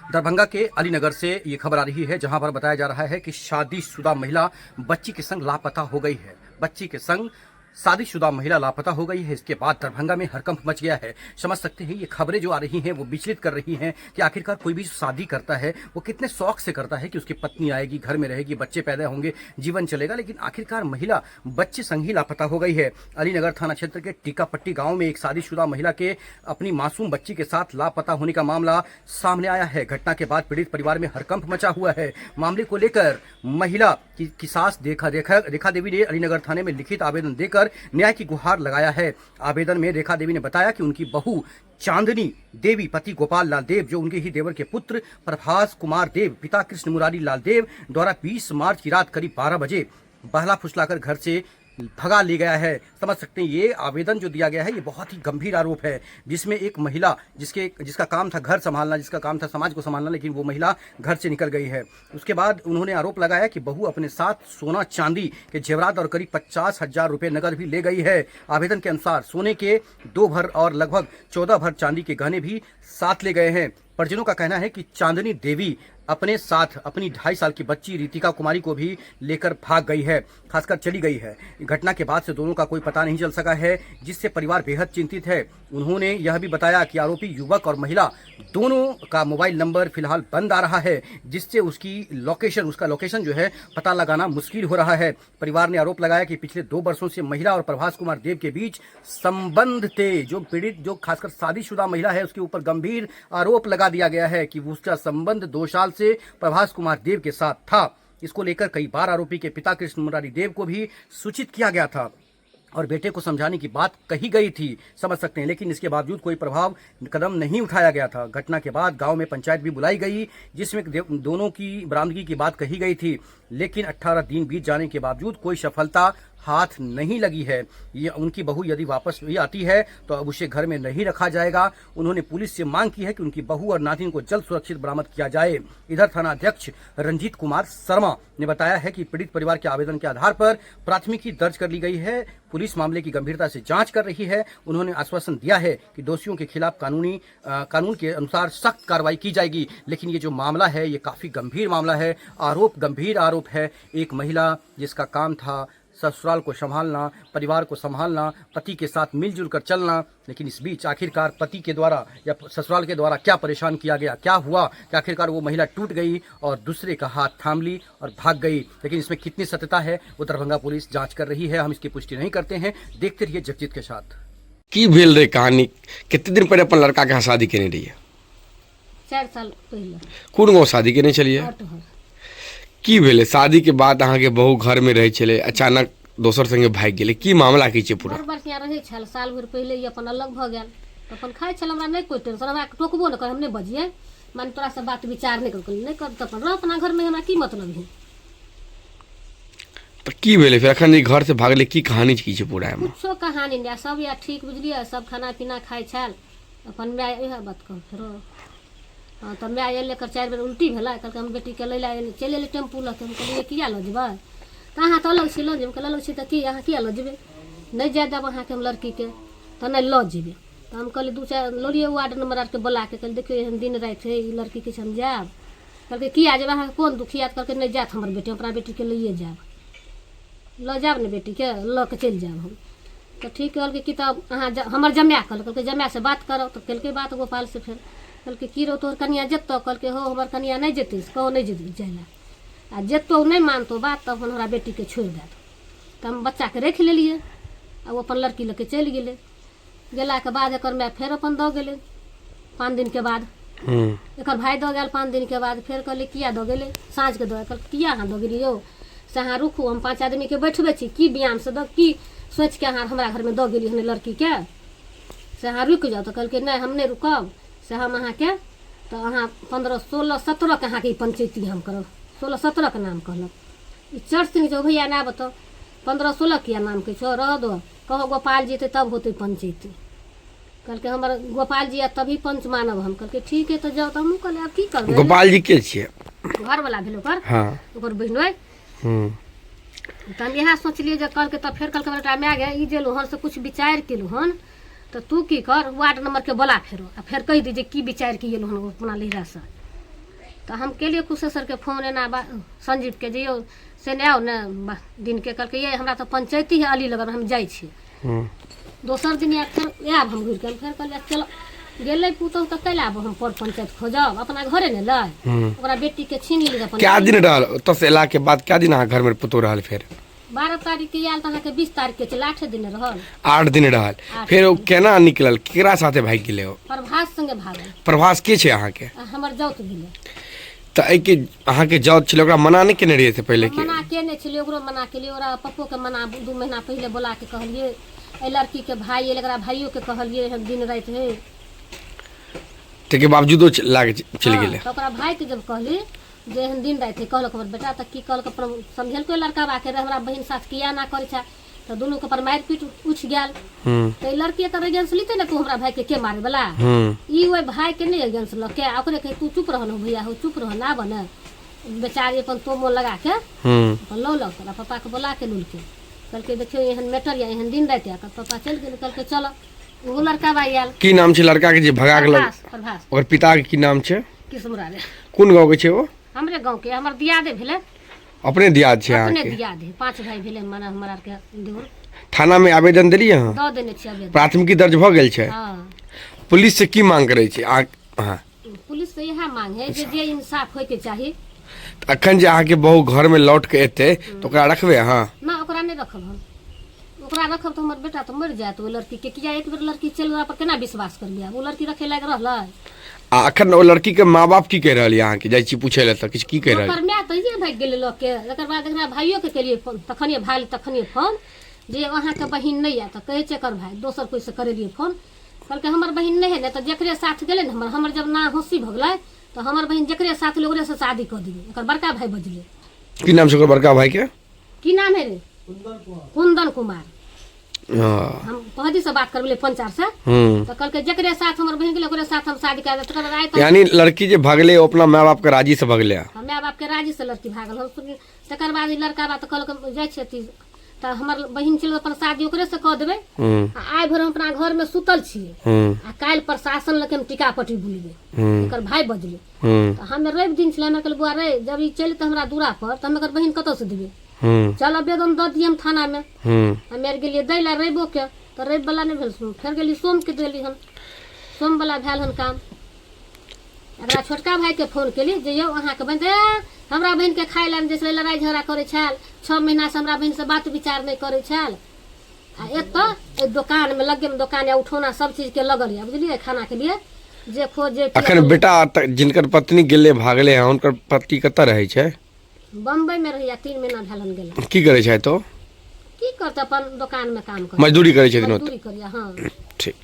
दरभंगा के अलीनगर से ये खबर आ रही है, जहां पर बताया जा रहा है कि शादीशुदा महिला बच्ची के संग लापता हो गई है। बच्ची के संग शादीशुदा महिला लापता हो गई है। इसके बाद दरभंगा में हड़कंप मच गया है। समझ सकते हैं, ये खबरें जो आ रही हैं वो विचलित कर रही हैं कि आखिरकार कोई भी शादी करता है वो कितने शौक से करता है कि उसकी पत्नी आएगी, घर में रहेगी, बच्चे पैदा होंगे, जीवन चलेगा, लेकिन आखिरकार महिला बच्चे संग ही लापता हो गई है। अलीनगर थाना क्षेत्र के टीकापट्टी गांव में एक शादीशुदा महिला के अपनी मासूम बच्ची के साथ लापता होने का मामला सामने आया है। घटना के बाद पीड़ित परिवार में हड़कंप मचा हुआ है। मामले को लेकर महिला की सास रेखा देवी ने अलीनगर थाने में लिखित आवेदन देकर न्याय की गुहार लगाया है। आवेदन में रेखा देवी ने बताया कि उनकी बहू चांदनी देवी पति गोपाल लाल देव, जो उनके ही देवर के पुत्र प्रभास कुमार देव, पिता कृष्ण मुरारी लाल देव द्वारा 20 मार्च की रात करीब 12 बजे बहला फुसलाकर घर से भगा ले गया है। समझ सकते हैं, ये आवेदन जो दिया गया है ये बहुत ही गंभीर आरोप है, जिसमें एक महिला जिसका काम था घर संभालना, जिसका काम था समाज को संभालना, लेकिन वो महिला घर से निकल गई है। उसके बाद उन्होंने आरोप लगाया कि बहू अपने साथ सोना चांदी के जेवरात और करीब 50,000 रुपये नकद भी ले गई है। आवेदन के अनुसार सोने के 2 भर और लगभग 14 भर चांदी के गहने भी साथ ले गए हैं। परिजनों का कहना है कि चांदनी देवी अपने साथ अपनी 2.5 साल की बच्ची रितिका कुमारी को भी लेकर भाग गई है, खासकर चली गई है। घटना के बाद से दोनों का कोई पता नहीं चल सका है, जिससे परिवार बेहद चिंतित है। उन्होंने यह भी बताया कि आरोपी युवक और महिला दोनों का मोबाइल नंबर फिलहाल बंद आ रहा है, जिससे उसका लोकेशन जो है पता लगाना मुश्किल हो रहा है। परिवार ने आरोप लगाया कि पिछले 2 वर्षों से महिला और प्रभास कुमार देव के बीच संबंध थे। जो पीड़ित, जो खासकर शादीशुदा महिला है, उसके ऊपर गंभीर आरोप लगा दिया गया है कि उसका संबंध 2 साल से प्रभास कुमार देव के साथ था। इसको लेकर कई बार आरोपी के पिता कृष्ण मुरारी देव को भी सूचित किया गया था और बेटे को समझाने की बात कही गई थी, समझ सकते हैं, लेकिन इसके बावजूद कोई प्रभाव कदम नहीं उठाया गया था। घटना के बाद गांव में पंचायत भी बुलाई गई, जिसमें दोनों की बरामदगी की बात कही गई थी, लेकिन 18 दिन बीत जाने के बावजूद कोई सफलता हाथ नहीं लगी है। ये उनकी बहू यदि वापस भी आती है तो अब उसे घर में नहीं रखा जाएगा। उन्होंने पुलिस से मांग की है कि उनकी बहू और नातिन को जल्द सुरक्षित बरामद किया जाए। इधर थाना अध्यक्ष रंजीत कुमार शर्मा ने बताया है कि पीड़ित परिवार के आवेदन के आधार पर प्राथमिकी दर्ज कर ली गई है। पुलिस मामले की गंभीरता से जांच कर रही है। उन्होंने आश्वासन दिया है कि दोषियों के खिलाफ कानून के अनुसार सख्त कार्रवाई की जाएगी। लेकिन ये जो मामला है ये काफी गंभीर मामला है, गंभीर आरोप है। एक महिला जिसका काम था ससुराल को संभालना, परिवार को संभालना, पति के साथ मिलजुल कर चलना, लेकिन इस बीच आखिरकार पति के द्वारा या ससुराल के द्वारा क्या परेशान किया गया, क्या हुआ कि आखिरकार वो महिला टूट गई और दूसरे का हाथ थाम ली और भाग गई। लेकिन इसमें कितनी सत्यता है वो दरभंगा पुलिस जांच कर रही है, हम इसकी पुष्टि नहीं करते हैं। देखते रहिए जगजीत के साथ। की भेल रे कहानी? कितने दिन पहले अपन लड़का के शादी केने रही है? 4 साल पहले। कौन गाँव शादी केने चलिए? की भेले? शादी के बाद अहाँ के बहू घर में रहे चले, अचानक दोसर संगे भाग गेले, की मामला की छै पूरा? बढ़िया रहे छल, साल भर पहले ही अपन अलग भ गेल, अपन खाय छल, हमरा नहीं कोई टेंशन, हमरा टोकबो न कर, हम नहीं बजिए, मान तोरा से बात विचार नहीं कर, नहीं कर त अपन रह अपना घर में, हमरा की मतलब है। तो की भेले फिर अखन घर से भागले, की कहानी की छै पूरा? में कुछो कहानी नहीं, सब या ठीक बुझलिए, सब खाना पीना खाय छल, अपन मैं यह बात कह फेरो। हां तो मैं एले कर 4 बेर उल्टी भेला, कहलकै हम बेटी के लैला चले ले टेम्पू ल, हम कहलिए किया ल जेबै, कहाँ तो अलग से लो जेब, कहल छी तो कि यहाँ किया लो जेबे, नहीं जाए देव अहाँ के हम लड़की के तो नहीं लो जेबे। तो हम कहलिए 2-4 लोलिए वार्ड नंबर आर के बोला के, कहल देखियो एहन दिन रात है, लड़की के हम जाब, कहल किया जेब अहाँ कौन दुखिया, कहल नहीं जात हमर बेटी, अपना बेटी के लिए जाब, लो जाब ने बेटी के ल के चल जाब हम। तो ठीक कहल कि तब अहाँ हमर जमाय कहल जमाय से बात करो, तो कहल बात गोपाल से, फिर कहल की रो तोहर कनिया जेतो, कहल हो हमर कनिया नहीं जेती, कहो नहीं जेती जाए आ जेतो नहीं मानतो बात, तब हमारा बेटी के छोड़ दे। तो हम बच्चा के रख लेलिए आ वो अपन लड़की लेके चल गए। गेला के बाद एक मैं फिर अपन दो गए 5 दिन के बाद, एक भाई दो गल 5 दिन के बाद, फिर कहले किया दो गए, साँझ के दो, कल किया अहाँ दो गेलिए यौ से अहाँ रुकू, हम 5 आदमी के बैठबे छी, की बियान से दो की सोच के अहाँ हमरा घर में दो गेलिए हमने लड़की के, से अहाँ रुक जाओ। तो कहल नहीं हम नहीं रुकब, से हम अहाँ के तो अहाँ 15, 16, 17 के अहाँ के पंचायती हम करब, 16, 17 के नाम कहलक। चर्च से जो भैया ना बताओ 15, 16 किया नाम के छो, रह दो, कहो गोपाल जी थे तब होते पंचायती, कल के हमारे गोपाल जी तभी पंच मानब हम, कल के ठीक है तो जाओ। तो हम कहले अब की करबे, गोपाल जी के छिए? घर वाला भेल ओकर, हां ओकर बहिनोई। तो हम यह सोचलिए जे कल के तो फिर कल के बेटा मैं गए ई जेलु हन से कुछ विचार केलु हन, तो तू की कर वार्ड नंबर के बोला फेरो आ फिर कह दीजिए की विचार किए हन अपना लेरा से, तो हम केलिए कुशेश्वर के फोन एना संजीव के जइयो से नहीं आओ ने दिन के कहलकै ये हमरा तो पंचायती है अली लगन हम जाइ छी। दोसर दिन या फिर आब हम घुर के फिर कहलिए चलो गेलै पुतहु तऽ कैला आब हम पर पंचायत खोजब अपना घरे ने लै ओकरा बेटी के छीन ली अपन। क्या दिन रहल ओतऽ से एला के बाद क्या दिन अहाँ घर में पुतहु रहल? फिर 12 तारीख के आयल तऽ अहाँके 20 तारीख के चल 8 दिन रहल। 8 दिन रहल। फिर ओ केना निकलल? केकरा साथे भाग गेलै? ओ प्रभास संगे भागल। प्रभास के छै अहाँ के? हमर जाउत गेलै। तऽ एहि के अहाँ के जाउत छलै ओकरा मना नहीं केने रहिए से पहले के? मना केने छलिए ओकरो मना केलिए ओकरा पप्पो के मना 2 महीना पहले बोला के कहलिए ए लड़की के भाई एकरा भाइयों के कहलिए हम दिन रात है के बावजूदो लागे चल गेलै। तो ओकरा भाई के जब कहली जे हम दिन रात है कहलक हमर बेटा त की कहलक अपन समझेलको लड़का बा के हमरा बहिन साथ किया ना करे छ तो दोनों के पर मार पीट उठ गेल। तो लड़की त अगेंस्ट लिते ना तू हमरा भाई के मारे वाला ई ओए भाई के नहीं अगेंस्ट ल के ओकरे के तू चुप रह न भैया हो चुप रह ना बने बेचारी अपन तोमो लगा के अपन लो लो तोरा पापा के बोला के लुल के कहलके देखियो एहन मैटर या एहन दिन रात या पापा चल गेल कहलके चलो वो लड़का बा आयल। की नाम छै लड़का के जे भगा गेल? प्रभास। और पिता के की नाम छै? किसमुराले। कोन गांव के छै वो? हमरे गांव के हमर दियादे भेले। अपने दियाद छै अहाँ अपने के? दियादे 5 भाई भेले माने हमरा के दूर थाना में आवेदन देलिए अहाँ? दो देने छी आवेदन। प्राथमिकी दर्ज भ गेल छै? हां। पुलिस से की मांग करे छै अहाँ? पुलिस से यह मांग है जे इंसाफ होय के चाहिए। अखन जे अहाँ के बहू घर में लौट के एते तो ओकरा रखबे अहाँ? ना ओकरा नहीं रखब हम। ओकरा रखब तो हमर बेटा तो मर जात ओ लड़की के किया एक बेर लड़की चल गेला पर केना विश्वास कर लिया वो लड़की रखे लायक रहलै। आ अखन ओ लड़की के माँ बाप की कह रहल अहाँ के जाइ छी पूछे ले त किछ की कह रहल? ओकर माय तो ये भाग गेले लोग के एकर बाद एकरा भाइयों के केलिए फोन तखनिए भाई तखनिए फोन जे अहाँ के बहिन नहीं आ त कहे छै कर भाई दोसर कोई से करेलिए फोन कहलके हमर बहिन नहीं है ने त जेकरे साथ गेले न हमर जब ना होशी भगलै तो हमर बहिन जेकरे साथ ले ओकरे से शादी कर दिए एकर बड़का भाई बजले। की नाम छै ओकर बड़का भाई के? की नाम है रे? कुंदन कुमार। हां हम पहदी से बात करबले पंचार से तो कहलके जेकरे साथ हमर बहिन गेले ओकरे साथ हम शादी कर दे तकर राय यानी लड़की जे भगले ओ अपना माय बाप के राजी से भगले? हम माय बाप के राजी से लड़की भागल हम सुन तकर बाद ई लड़का बात कहलक जाय छथि त हमर बहिन चल अपन शादी ओकरे से क देबे आइ भर हम अपना घर में सुतल छी आ काल प्रशासन लके हम टिकापटी बुलबे एकर भाई बजले। त हम रवि दिन छले हम कहल बुआ रे जब ई चल त हमरा दूरा पर त हम एकर बहिन कत से देबे चल आवेदन द दियम थाना में। हम गेलिए दै ला रविओ के तो रवि वाला नहीं भेल फिर गेली सोम के देली हम सोम वाला भेल हन काम। एकरा छोटका भाई के फोन केली जे यौ अहाँ के बंदे हमरा बहन के खाय लान जैसे लड़ाई झगड़ा करे छल 6 महीना से हमरा बहन से बात विचार नहीं करे छल आ एक दुकान में लगे में दुकान या उठौना सब चीज के लगल है बुझलिए खाना के लिए जे खोजे। अखन बेटा जिनकर पत्नी गेले भागले हैं उनकर पति कतऽ रहै छै? बम्बई में रहिया 3 महीना भेलन गेल। की करे छै तो? की करते अपन दुकान में काम कर मजदूरी करे छै? मजदूरी करिया। हां ठीक।